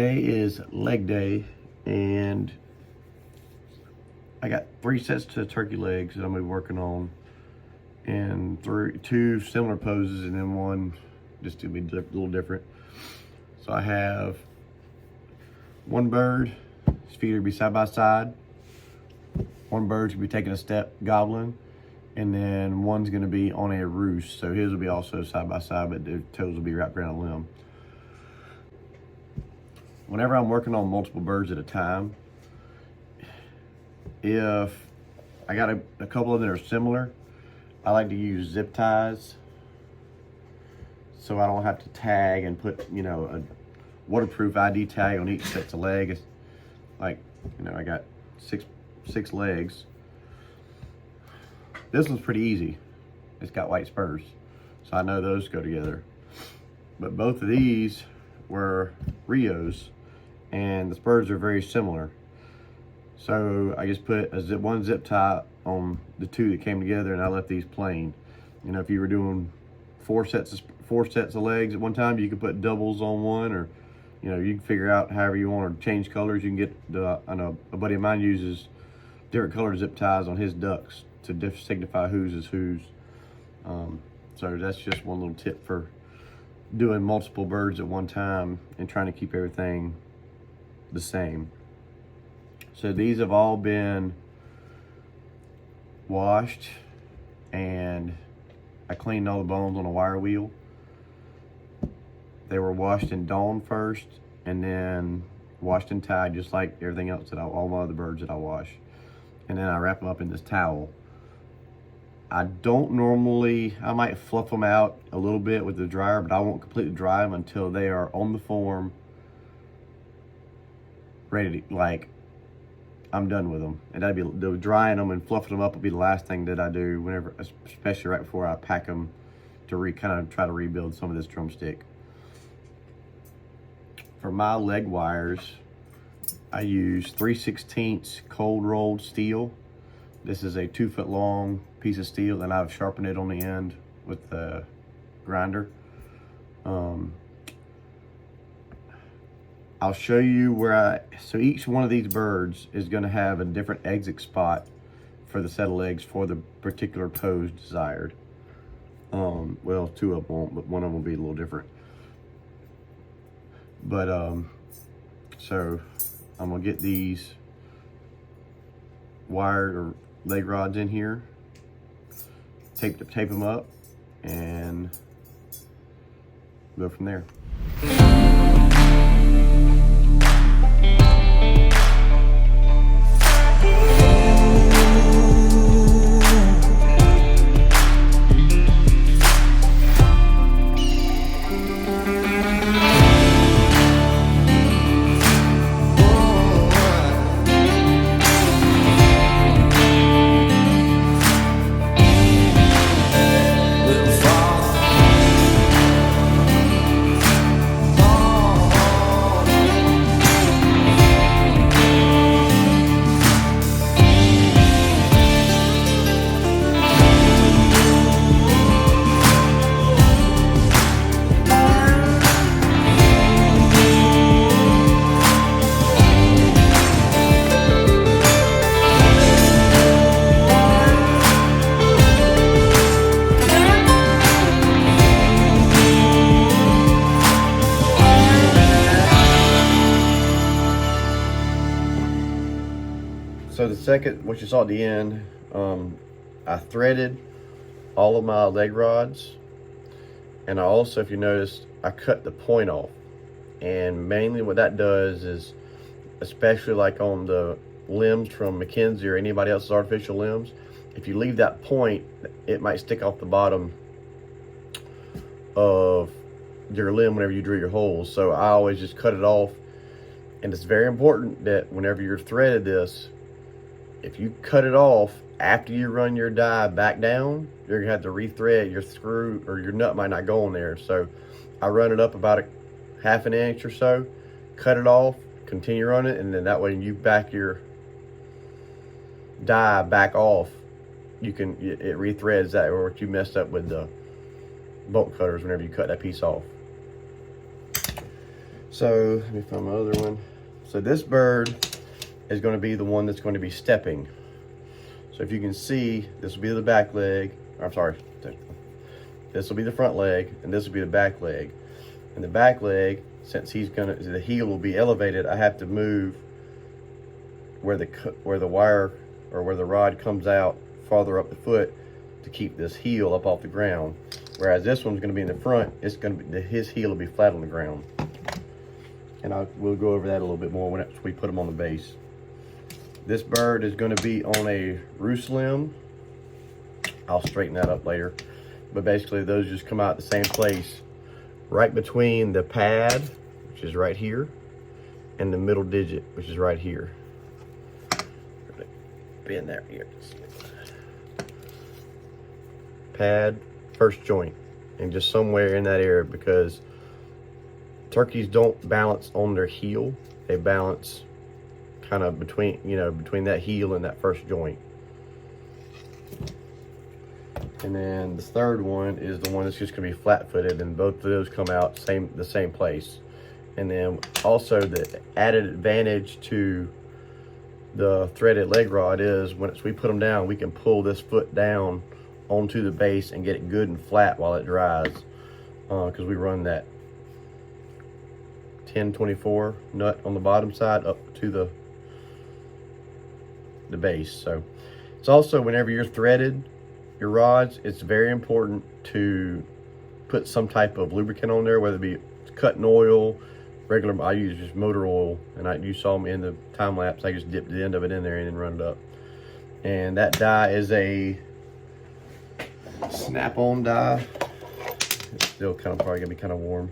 Today is leg day, and I got 3 sets of turkey legs that I'm gonna be working on, and 2 similar poses, and then one just to be a little different. So I have one bird, his feet are gonna be side by side. One bird's gonna be taking a step gobbling, and then one's gonna be on a roost. So his will be also side by side, but their toes will be wrapped around a limb. Whenever I'm working on multiple birds at a time, if I got a couple of them that are similar, I like to use zip ties so I don't have to tag and put, you know, a waterproof ID tag on each set of legs. Like, you know, I got six legs. This one's pretty easy. It's got white spurs, so I know those go together. But both of these were Rios, and the spurs are very similar. So I just put one zip tie on the 2 that came together, and I left these plain. You know, if you were doing 4 sets of legs at one time, you could put doubles on one, or you know, you can figure out however you want to change colors. You can get I know a buddy of mine uses different colored zip ties on his ducks to signify whose is whose. So that's just one little tip for doing multiple birds at one time and trying to keep everything the same. So these have all been washed, and I cleaned all the bones on a wire wheel. They were washed in Dawn first, and then washed and tied just like everything else all my other birds that I wash. And then I wrap them up in this towel. I don't normally, I might fluff them out a little bit with the dryer, but I won't completely dry them until they are on the form, ready to, like, I'm done with them. And that'd be the drying them and fluffing them up will be the last thing that I do whenever, especially right before I pack them to kind of try to rebuild some of this drumstick. For my leg wires, I use 3/16 cold rolled steel. This is a 2-foot long piece of steel, and I've sharpened it on the end with the grinder. I'll show you where so each one of these birds is going to have a different exit spot for the set of legs for the particular pose desired. Well, 2 of them won't, but one of them will be a little different. But so I'm gonna get these wired or leg rods in here, tape them up, and go from there. So the second, what you saw at the end, I threaded all of my leg rods, and I also, if you noticed, I cut the point off. And mainly what that does is, especially like on the limbs from Mackenzie or anybody else's artificial limbs, if you leave that point, it might stick off the bottom of your limb whenever you drill your holes. So I always just cut it off. And it's very important that whenever you're threaded this, if you cut it off after you run your die back down, you're gonna have to rethread your screw, or your nut might not go on there. So I run it up about a ½ an inch or so, cut it off, continue running, and then that way when you back your die back off, it rethreads that, or what you messed up with the bolt cutters whenever you cut that piece off. So let me find my other one. So this bird is going to be the one that's going to be stepping. So if you can see, this will be the back leg. I'm sorry, this will be the front leg, and this will be the back leg. And the back leg, since the heel will be elevated, I have to move where the wire or where the rod comes out farther up the foot to keep this heel up off the ground. Whereas this one's going to be in the front, it's going to be his heel will be flat on the ground. And we'll go over that a little bit more when we put them on the base. This bird is going to be on a roost limb. I'll straighten that up later. But basically those just come out the same place, right between the pad, which is right here, and the middle digit, which is right here. Be in there here. Pad, first joint, and just somewhere in that area, because turkeys don't balance on their heel. They balance kind of between that heel and that first joint. And then the third one is the one that's just gonna be flat-footed, and both of those come out the same place. And then also the added advantage to the threaded leg rod is once we put them down, we can pull this foot down onto the base and get it good and flat while it dries, because we run that 1024 nut on the bottom side up to the base. So it's also, whenever you're threaded your rods, it's very important to put some type of lubricant on there, whether it be cutting oil, regular, I use just motor oil, and you saw me in the time lapse, I just dipped the end of it in there and then run it up. And that dye is a snap-on dye. It's still probably gonna be kind of warm.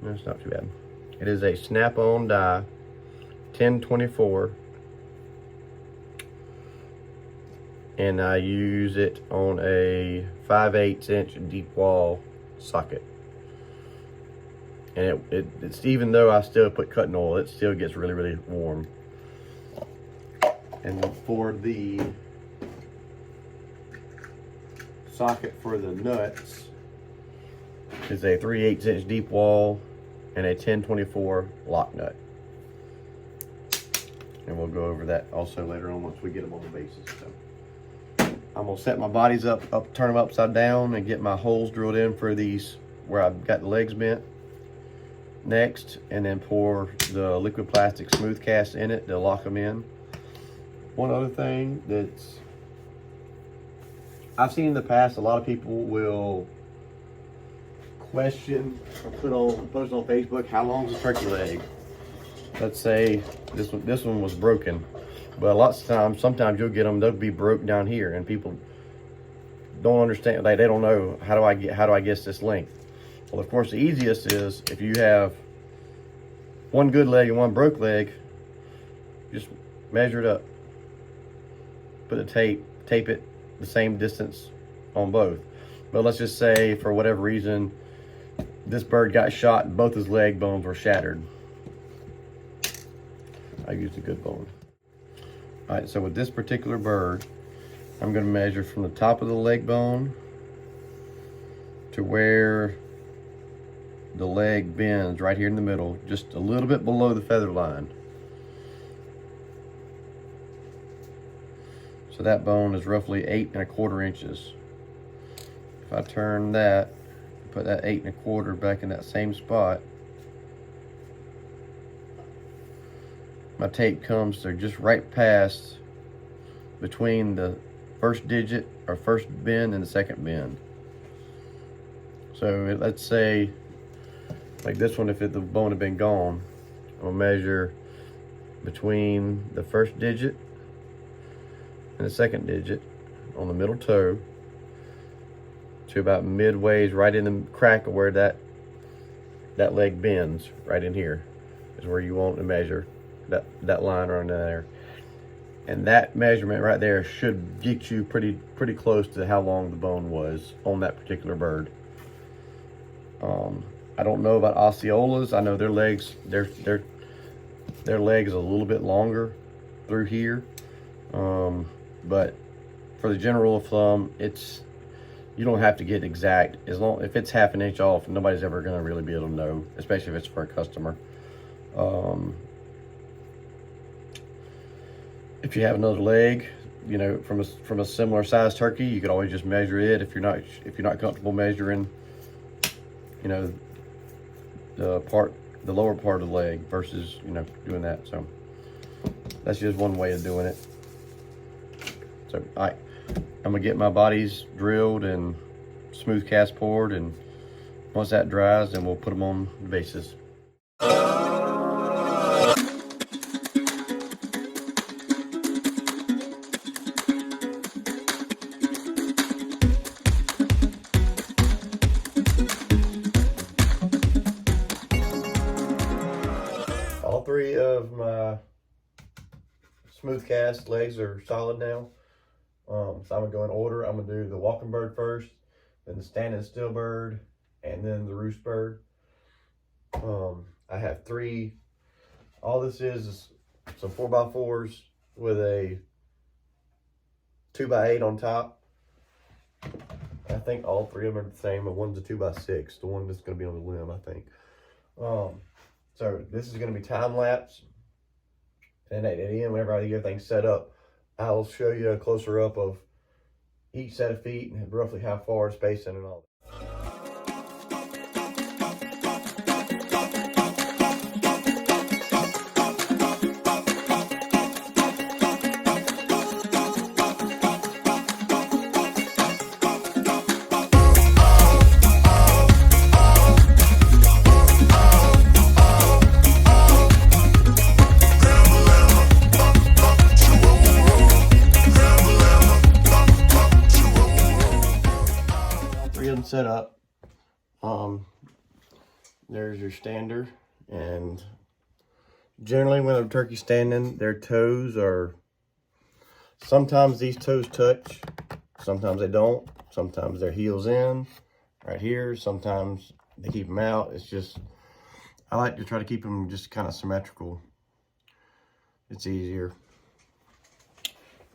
No, it's not too bad. It is a snap-on dye, 1024, and I use it on a 5/8 inch deep wall socket. And it's even though I still put cutting oil, it still gets really, really warm. And for the socket for the nuts is a 3/8 inch deep wall and a 1024 lock nut. And we'll go over that also later on once we get them on the bases. So I'm gonna set my bodies up, turn them upside down, and get my holes drilled in for these where I've got the legs bent next, and then pour the liquid plastic smooth cast in it to lock them in. One other thing that's I've seen in the past, a lot of people will question or post on Facebook, how long is a turkey leg? Let's say this one was broken, but sometimes you'll get them, they'll be broke down here, and people don't understand, they don't know, how do I guess this length? Well, of course, the easiest is if you have one good leg and one broke leg, just measure it up. Put a tape it the same distance on both. But let's just say, for whatever reason, this bird got shot and both his leg bones were shattered. I used a good bone. All right, so with this particular bird, I'm gonna measure from the top of the leg bone to where the leg bends right here in the middle, just a little bit below the feather line. So that bone is roughly 8 1/4 inches. If I turn that, put that 8 1/4 back in that same spot, my tape comes to just right past between the first digit or first bend and the second bend. So let's say, like this one, if the bone had been gone, I'll measure between the first digit and the second digit on the middle toe to about midways, right in the crack of where that leg bends. Right in here is where you want to measure that line right there. And that measurement right there should get you pretty close to how long the bone was on that particular bird. I don't know about Osceolas. I know their legs is a little bit longer through here. But for the general rule of thumb, it's You don't have to get exact. As long if it's half an inch off, nobody's ever going to really be able to know, especially if it's for a customer. If you have another leg, you know, from a similar size turkey, you could always just measure it. If you're not comfortable measuring, you know, the lower part of the leg versus, you know, doing that. So that's just one way of doing it. So I'm gonna get my bodies drilled and smooth cast poured, and once that dries, then we'll put them on the bases. All three of my smooth cast legs are solid now. So I'm gonna go in order. I'm gonna do the walking bird first, then the standing still bird, and then the roost bird. I have three. All this is some 4x4s with a 2x8 on top. I think all three of them are the same, but one's a 2x6, the one that's gonna be on the limb, I think. So this is gonna be time lapse. And at the end, whenever I get everything set up, I'll show you a closer up of each set of feet and roughly how far spacing and all that. Set up. There's your stander, and generally when a turkey's standing, their toes are, sometimes these toes touch, sometimes they don't, sometimes their heels in right here, sometimes they keep them out. It's just, I like to try to keep them just kind of symmetrical. It's easier.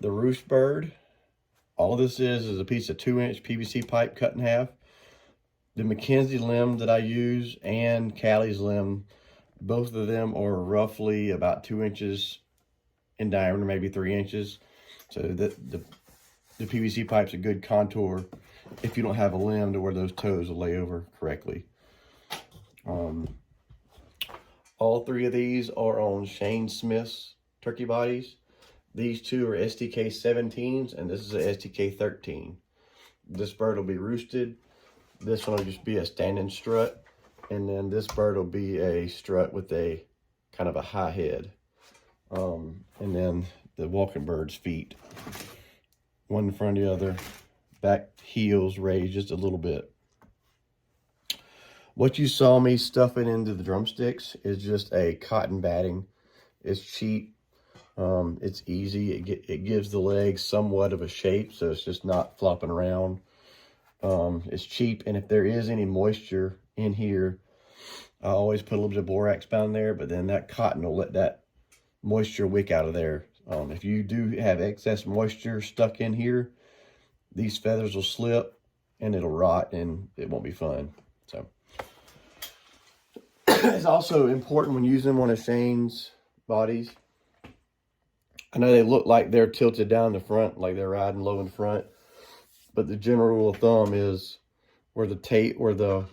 The roost bird, all this is a piece of 2-inch PVC pipe cut in half. The Mackenzie limb that I use and Callie's limb, both of them are roughly about 2 inches in diameter, maybe 3 inches. So the PVC pipe's a good contour if you don't have a limb to where those toes will lay over correctly. All three of these are on Shane Smith's turkey bodies. These two are STK 17s, and this is a STK 13. This bird will be roosted. This one will just be a standing strut, and then this bird will be a strut with a kind of a high head. And then the walking bird's feet, one in front of the other, back heels raised just a little bit. What you saw me stuffing into the drumsticks is just a cotton batting. It's cheap. It's easy. It gives the legs somewhat of a shape, so it's just not flopping around. It's cheap, and if there is any moisture in here, I always put a little bit of borax down there, but then that cotton will let that moisture wick out of there. If you do have excess moisture stuck in here, these feathers will slip and it'll rot, and it won't be fun. So it's also important when using one of Shane's bodies. I know they look like they're tilted down the front, like they're riding low in the front, but the general rule of thumb is where the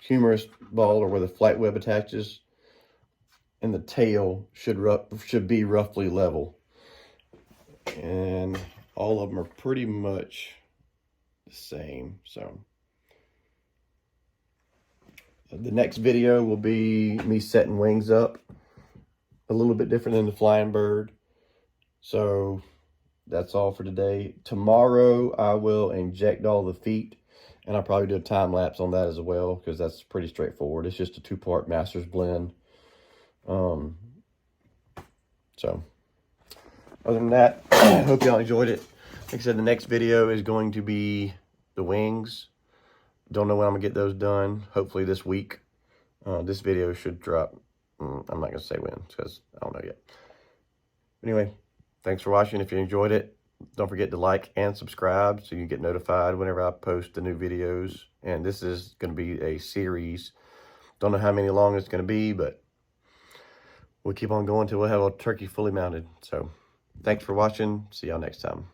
humerus ball or where the flight web attaches and the tail should be roughly level. And all of them are pretty much the same. So the next video will be me setting wings up, a little bit different than the flying bird. So that's all for today. Tomorrow I will inject all the feet, and I'll probably do a time lapse on that as well, because that's pretty straightforward. It's just a 2-part master's blend. So other than that, I hope y'all enjoyed it. Like I said, the next video is going to be the wings. Don't know when I'm gonna get those done. Hopefully this week. This video should drop. I'm not gonna say when, because I don't know yet. Anyway, thanks for watching. If you enjoyed it, Don't forget to like and subscribe so you get notified whenever I post the new videos. And this is going to be a series. Don't know how many long it's going to be, but we'll keep on going till we'll have a turkey fully mounted. So thanks for watching. See y'all next time.